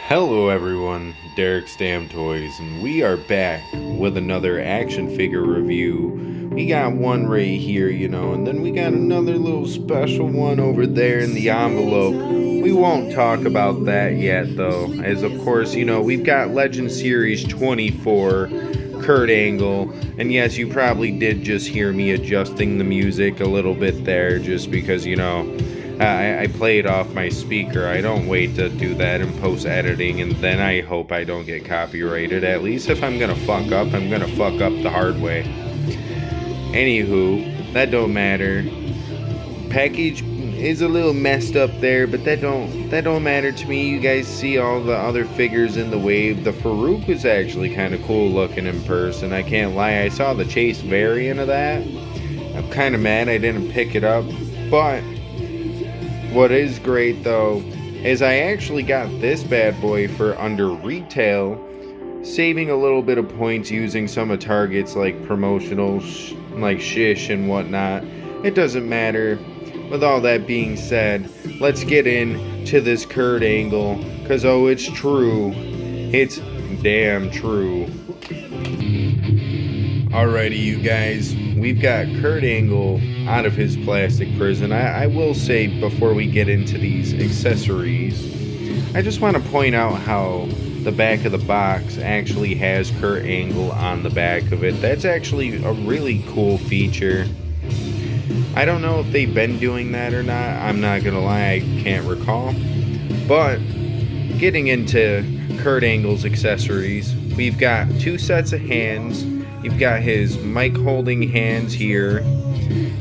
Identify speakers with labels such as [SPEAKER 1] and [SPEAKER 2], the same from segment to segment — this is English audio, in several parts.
[SPEAKER 1] Hello everyone, Derek Stam Toys, and we are back with another action figure review. We got one right here, and then we got another little special one over there in the envelope. We won't talk about that yet though, as of course, we've got Legend Series 24, Kurt Angle, and yes, you probably did just hear me adjusting the music a little bit there, just because, I play it off my speaker. I don't wait to do that in post editing, and then I hope I don't get copyrighted. At least if I'm gonna fuck up, I'm gonna fuck up the hard way. Anywho, that don't matter. Package is a little messed up there, but that don't matter to me. You guys see all the other figures in the wave. The Farouk was actually kind of cool looking in person. I can't lie. I saw the Chase variant of that. I'm kind of mad I didn't pick it up, but what is great though is I actually got this bad boy for under retail, saving a little bit of points using some of Target's like promotional like shish and whatnot. It doesn't matter. With all that being said, let's get into this Kurt Angle, cause it's true. It's damn true. Alrighty, you guys, we've got Kurt Angle out of his plastic prison. I will say before we get into these accessories, I just want to point out how the back of the box actually has Kurt Angle on the back of it. That's actually a really cool feature. I don't know if they've been doing that or not. I'm not gonna lie, I can't recall. But getting into Kurt Angle's accessories, we've got two sets of hands. You've got his mic holding hands here,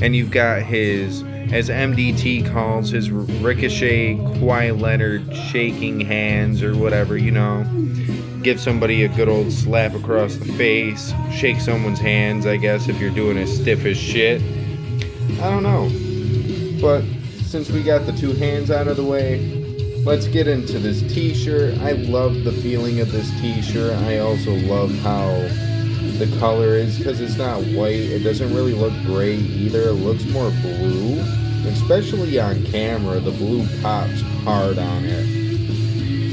[SPEAKER 1] and you've got his, as MDT calls, his Ricochet Kawhi Leonard shaking hands or whatever, give somebody a good old slap across the face, shake someone's hands, I guess, if you're doing it stiff as shit. I don't know. But since we got the two hands out of the way, let's get into this t-shirt. I love the feeling of this t-shirt. I also love how the color is, because it's not white. It doesn't really look gray either. It looks more blue. Especially on camera, the blue pops hard on it.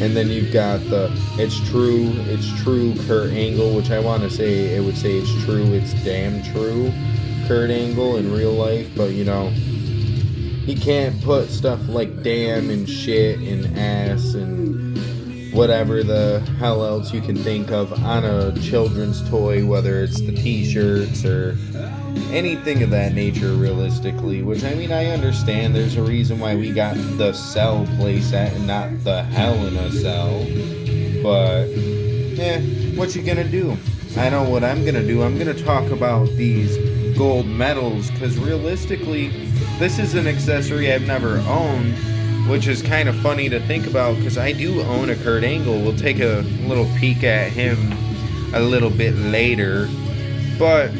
[SPEAKER 1] And then you've got the it's true Kurt Angle, which I want to say, it would say it's true, it's damn true Kurt Angle in real life, but he can't put stuff like damn and shit and ass and whatever the hell else you can think of on a children's toy, whether it's the t-shirts or anything of that nature realistically, which I understand there's a reason why we got the Cell playset and not the Hell in a Cell, but what you gonna do? I know what I'm gonna do. I'm gonna talk about these gold medals, because realistically this is an accessory I've never owned, which is kind of funny to think about, because I do own a Kurt Angle. We'll take a little peek at him a little bit later, but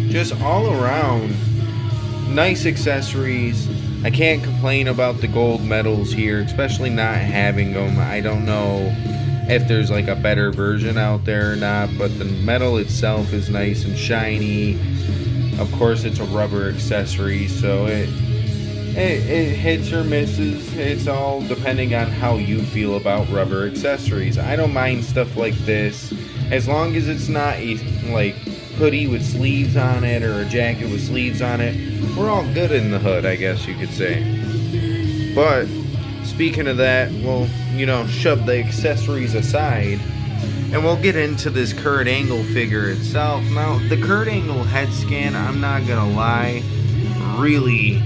[SPEAKER 1] just all around nice accessories. I can't complain about the gold medals here, especially not having them. I don't know if there's like a better version out there or not, but the metal itself is nice and shiny. Of course, it's a rubber accessory, so it hits or misses. It's all depending on how you feel about rubber accessories. I don't mind stuff like this, as long as it's not a like hoodie with sleeves on it or a jacket with sleeves on it. We're all good in the hood, I guess you could say. But speaking of that, we'll shove the accessories aside, and we'll get into this Kurt Angle figure itself. Now, the Kurt Angle head scan, I'm not gonna lie, really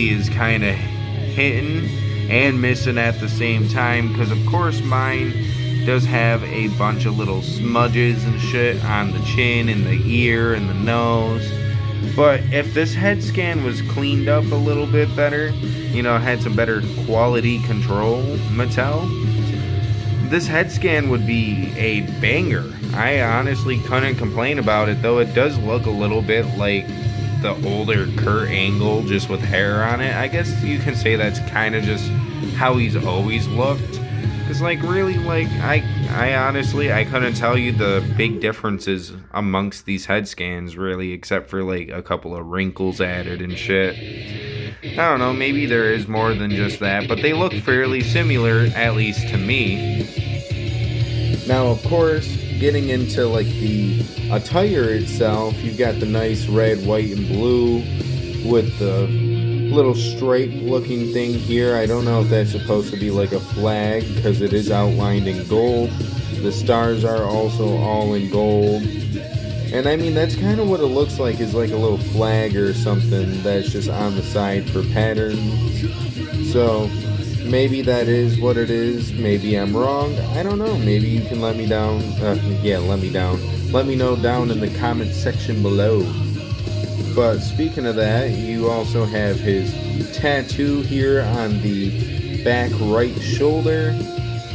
[SPEAKER 1] is kind of hitting and missing at the same time, because of course mine does have a bunch of little smudges and shit on the chin and the ear and the nose. But if this head scan was cleaned up a little bit better, had some better quality control, Mattel, this head scan would be a banger. I honestly couldn't complain about it, though it does look a little bit like the older Kurt Angle, just with hair on it. I guess you can say that's kind of just how he's always looked. Because I honestly, I couldn't tell you the big differences amongst these head scans, really, except for like a couple of wrinkles added and shit. I don't know, maybe there is more than just that, but they look fairly similar, at least to me. Now, of course, getting into like the attire itself, you've got the nice red, white, and blue with the little stripe looking thing here. I don't know if that's supposed to be like a flag because it is outlined in gold. The stars are also all in gold. And I mean, that's kind of what it looks like, is like a little flag or something that's just on the side for patterns. So maybe that is what it is. Maybe I'm wrong. I don't know. Maybe you can let me down. Let me know down in the comment section below. But speaking of that, you also have his tattoo here on the back right shoulder.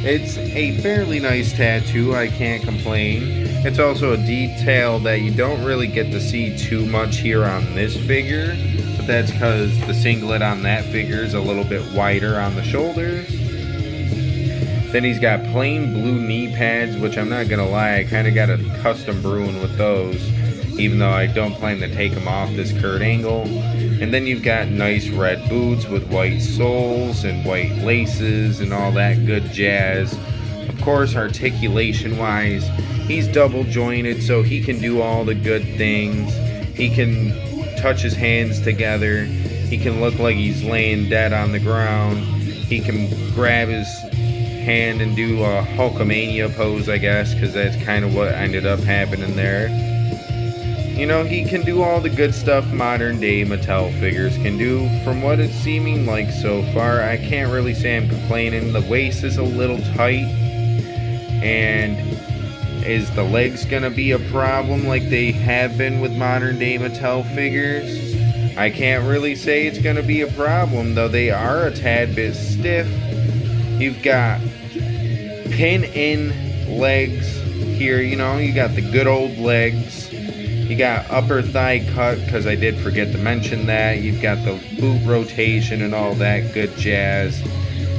[SPEAKER 1] It's a fairly nice tattoo, I can't complain. It's also a detail that you don't really get to see too much here on this figure, but that's because the singlet on that figure is a little bit wider on the shoulders. Then he's got plain blue knee pads, which I'm not gonna lie, I kind of got a custom Bruin with those, even though I don't plan to take them off this Kurt Angle. And then you've got nice red boots with white soles and white laces and all that good jazz. Of course, articulation wise, he's double jointed, so he can do all the good things. He can touch his hands together. He can look like he's laying dead on the ground. He can grab his hand and do a Hulkamania pose, I guess, because that's kind of what ended up happening there. You know, he can do all the good stuff modern day Mattel figures can do. From what it's seeming like so far, I can't really say I'm complaining. The waist is a little tight. And is the legs gonna be a problem like they have been with modern day Mattel figures? I can't really say it's gonna be a problem, though they are a tad bit stiff. You've got pin-in legs here, you know, you got the good old legs. You got upper thigh cut, because I did forget to mention that. You've got the boot rotation and all that good jazz.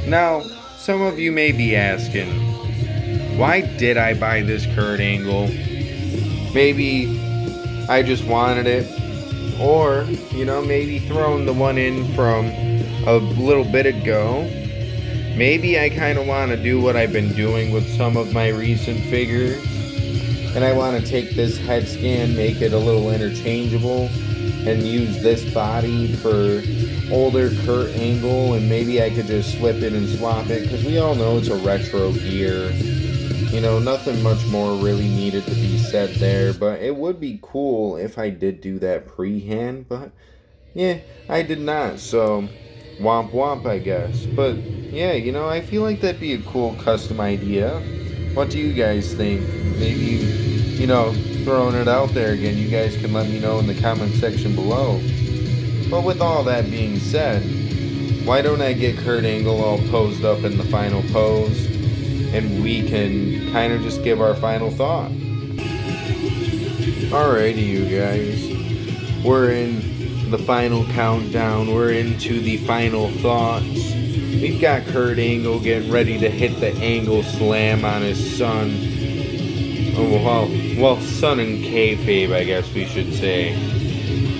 [SPEAKER 1] Now, some of you may be asking, why did I buy this Kurt Angle? Maybe I just wanted it. Or, you know, maybe throwing the one in from a little bit ago. Maybe I kind of want to do what I've been doing with some of my recent figures. And I want to take this head scan, make it a little interchangeable, and use this body for older Kurt Angle, and maybe I could just swip it and swap it, because we all know it's a retro gear. You know, nothing much more really needed to be said there, but it would be cool if I did do that pre-hand, but yeah, I did not, so womp womp, I guess. But yeah, you know, I feel like that'd be a cool custom idea. What do you guys think? Maybe, you know, throwing it out there again, you guys can let me know in the comment section below. But with all that being said, why don't I get Kurt Angle all posed up in the final pose, and we can kind of just give our final thought. Alrighty, you guys. We're in the final countdown. We're into the final thoughts. We've got Kurt Angle getting ready to hit the angle slam on his son. Well, son in kayfabe, I guess we should say.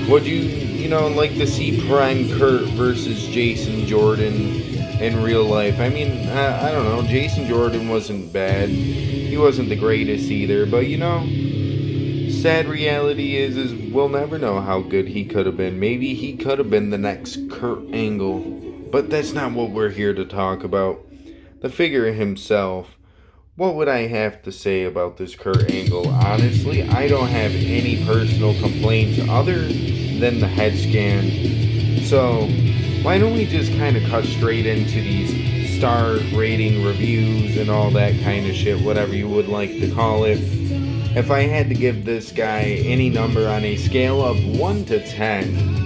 [SPEAKER 1] Would you know, like to see Prime Kurt versus Jason Jordan in real life? I mean, I don't know. Jason Jordan wasn't bad. He wasn't the greatest either. But, you know, sad reality is we'll never know how good he could have been. Maybe he could have been the next Kurt Angle. But that's not what we're here to talk about. The figure himself. What would I have to say about this Kurt Angle? Honestly, I don't have any personal complaints other than the head scan. So, why don't we just kind of cut straight into these star rating reviews and all that kind of shit, whatever you would like to call it. If I had to give this guy any number on a scale of 1 to 10,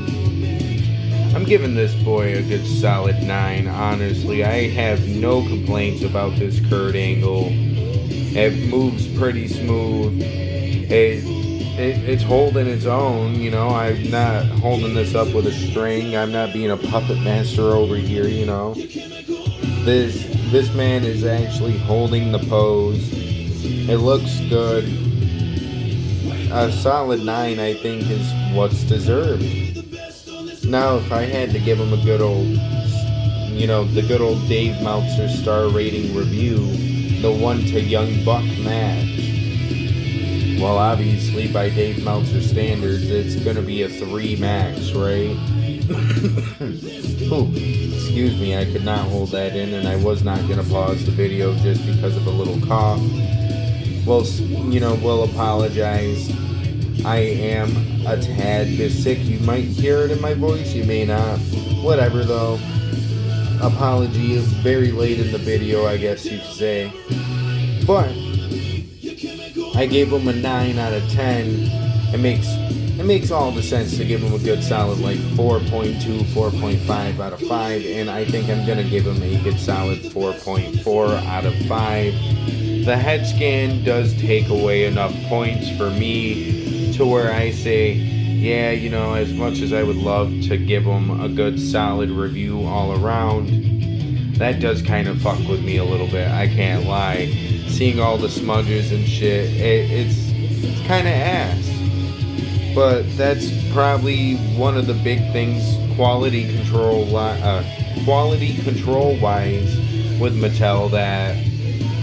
[SPEAKER 1] I'm giving this boy a good solid 9, honestly. I have no complaints about this Kurt Angle. It moves pretty smooth. It's holding its own, you know. I'm not holding this up with a string. I'm not being a puppet master over here, you know. This man is actually holding the pose. It looks good. A solid 9, I think, is what's deserved. Now, if I had to give him a good old, the good old Dave Meltzer star rating review, the 1 to Young Buck match, well, obviously by Dave Meltzer standards, it's going to be a 3 max, right? Ooh, excuse me, I could not hold that in, and I was not going to pause the video just because of a little cough. Well, we'll apologize. I am a tad bit sick. You might hear it in my voice, you may not. Whatever, though. Apology, very late in the video, I guess you could say. But I gave him a 9 out of 10. It makes all the sense to give him a good solid 4.2, 4.5 out of 5, and I think I'm going to give him a good solid 4.4 out of 5. The head scan does take away enough points for me to where I say, yeah, as much as I would love to give him a good solid review all around, that does kind of fuck with me a little bit, I can't lie. Seeing all the smudges and shit, it's kind of ass. But that's probably one of the big things quality control wise with Mattel that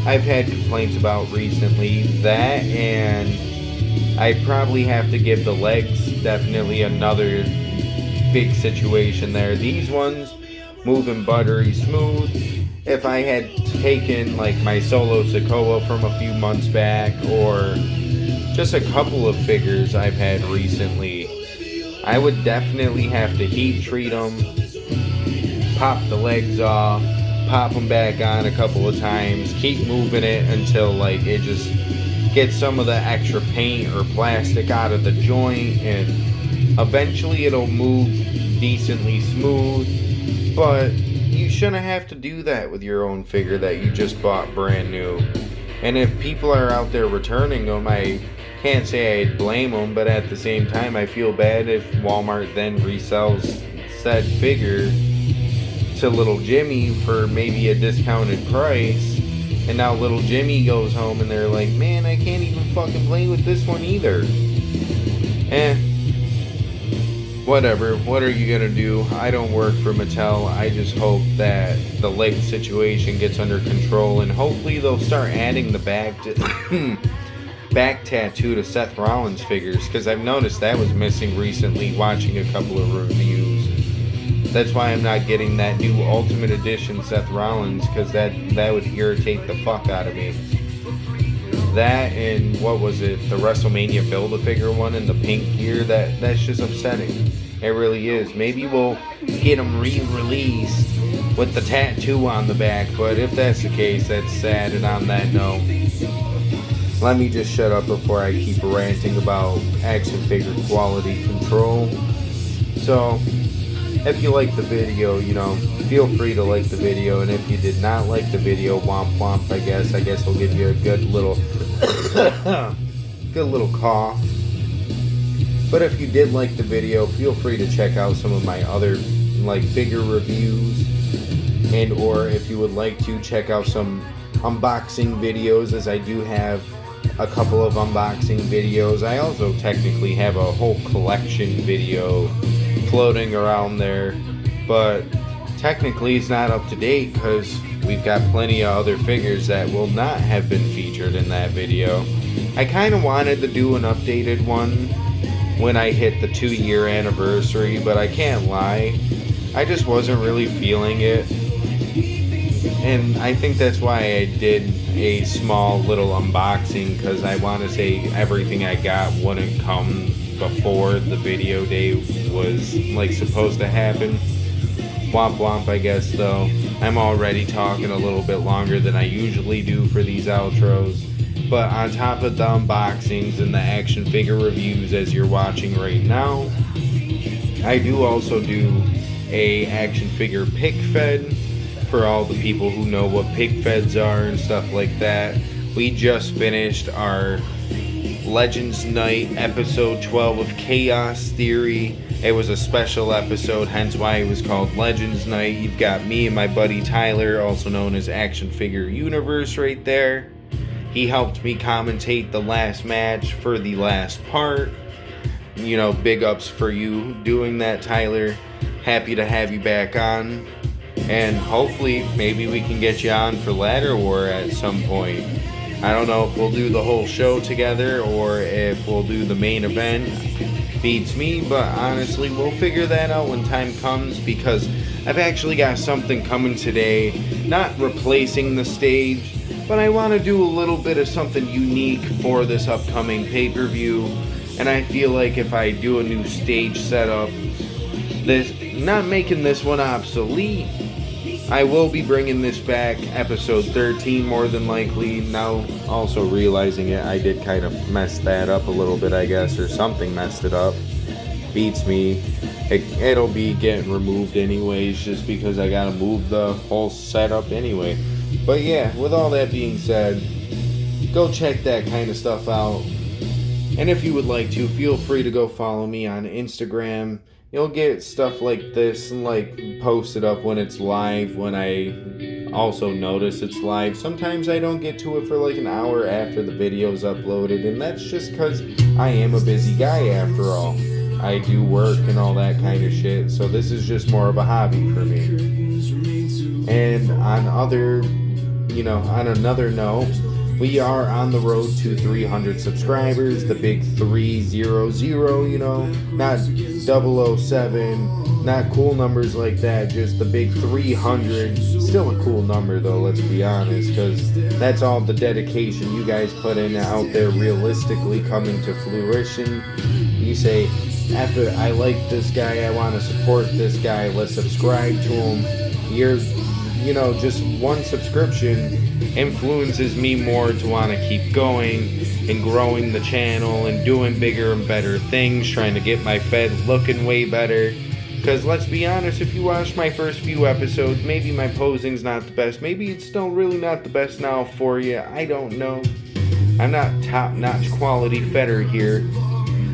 [SPEAKER 1] I've had complaints about recently. That, and I probably have to give the legs definitely another big situation there. These ones moving buttery smooth. If I had taken my Solo Sokoa from a few months back, or just a couple of figures I've had recently, I would definitely have to heat treat them, pop the legs off, pop them back on a couple of times, keep moving it until it just gets some of the extra paint or plastic out of the joint, and eventually it'll move decently smooth. But you shouldn't have to do that with your own figure that you just bought brand new. And if people are out there returning them, I can't say I'd blame them, but at the same time, I feel bad if Walmart then resells said figure to little Jimmy for maybe a discounted price, and now little Jimmy goes home and they're like, man, I can't even fucking play with this one either. Whatever, what are you gonna do? I don't work for Mattel. I just hope that the leg situation gets under control, and hopefully they'll start adding the back tattoo to Seth Rollins figures, because I've noticed that was missing recently watching a couple of reviews. That's why I'm not getting that new Ultimate Edition Seth Rollins, because that would irritate the fuck out of me. That, and what was it, the WrestleMania Build-A-Figure one in the pink gear, that's just upsetting. It really is. Maybe we'll get them re-released with the tattoo on the back, but if that's the case, that's sad. And on that note, let me just shut up before I keep ranting about action figure quality control. So, if you like the video, feel free to like the video, and if you did not like the video, womp womp, I guess I'll give you a good little cough. But if you did like the video, feel free to check out some of my other figure reviews, and or if you would like to check out some unboxing videos, as I do have a couple of unboxing videos. I also technically have a whole collection video floating around there, but technically it's not up to date because we've got plenty of other figures that will not have been featured in that video. I kind of wanted to do an updated one when I hit the 2-year anniversary, but I can't lie, I just wasn't really feeling it, and I think that's why I did a small little unboxing, because I want to say everything I got wouldn't come before the video day was supposed to happen. Womp womp, I guess, though. I'm already talking a little bit longer than I usually do for these outros. But on top of the unboxings and the action figure reviews as you're watching right now, I do also do a action figure pick fed for all the people who know what pick feds are and stuff like that. We just finished our Legends Night episode 12 of Chaos Theory. It was a special episode, hence why it was called Legends Night. You've got me and my buddy Tyler, also known as Action Figure Universe, right there. He helped me commentate the last match for the last part. big ups for you doing that, Tyler. Happy to have you back on. And hopefully, maybe we can get you on for Ladder War at some point. I don't know if we'll do the whole show together or if we'll do the main event. Beats me, but honestly, we'll figure that out when time comes, because I've actually got something coming today. Not replacing the stage, but I want to do a little bit of something unique for this upcoming pay-per-view. And I feel like if I do a new stage setup, not making this one obsolete, I will be bringing this back, episode 13 more than likely. Now, also realizing it, I did kind of mess that up a little bit, I guess, or something messed it up. Beats me. It'll be getting removed anyways, just because I gotta move the whole setup anyway. But yeah, with all that being said, go check that kind of stuff out. And if you would like to, feel free to go follow me on Instagram. You'll get stuff like this and post it up when it's live, when I also notice it's live. Sometimes I don't get to it for an hour after the video's uploaded, and that's just because I am a busy guy after all. I do work and all that kind of shit, so this is just more of a hobby for me. And on another note, we are on the road to 300 subscribers, the big 300, not 007, not cool numbers like that, just the big 300. Still a cool number though, let's be honest, because that's all the dedication you guys put in out there realistically coming to fruition. You say, after I like this guy, I want to support this guy, let's subscribe to him. Just one subscription influences me more to want to keep going and growing the channel and doing bigger and better things, trying to get my Fed looking way better. Because let's be honest, if you watched my first few episodes, maybe my posing's not the best. Maybe it's still really not the best now for you. I don't know. I'm not top-notch quality Fedder here.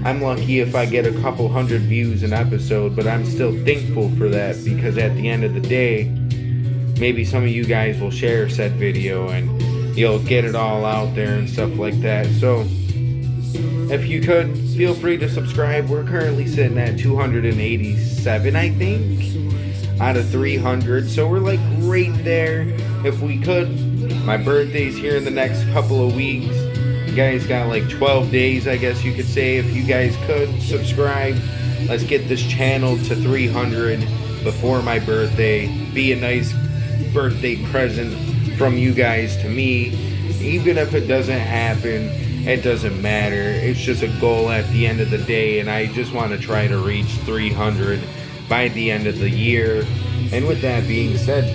[SPEAKER 1] I'm lucky if I get a couple hundred views an episode, but I'm still thankful for that, because at the end of the day, maybe some of you guys will share said video and you'll get it all out there and stuff like that. So if you could, feel free to subscribe. We're currently sitting at 287, I think, out of 300. So we're right there. If we could, my birthday's here in the next couple of weeks. You guys got 12 days, I guess you could say. If you guys could subscribe, let's get this channel to 300 before my birthday. Be a nice birthday present from you guys to me. Even if it doesn't happen, it doesn't matter. It's just a goal at the end of the day, and I just want to try to reach 300 by the end of the year. And with that being said,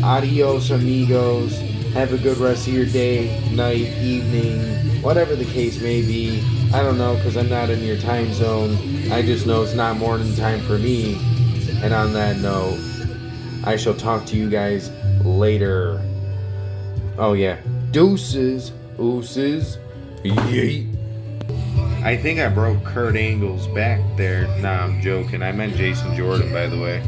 [SPEAKER 1] adios amigos. Have a good rest of your day, night, evening, whatever the case may be. I don't know, because I'm not in your time zone. I just know it's not morning time for me. And on that note, I shall talk to you guys later. Oh yeah. Deuces. Ooses. Yeet. I think I broke Kurt Angle's back there. Nah, I'm joking. I meant Jason Jordan, by the way.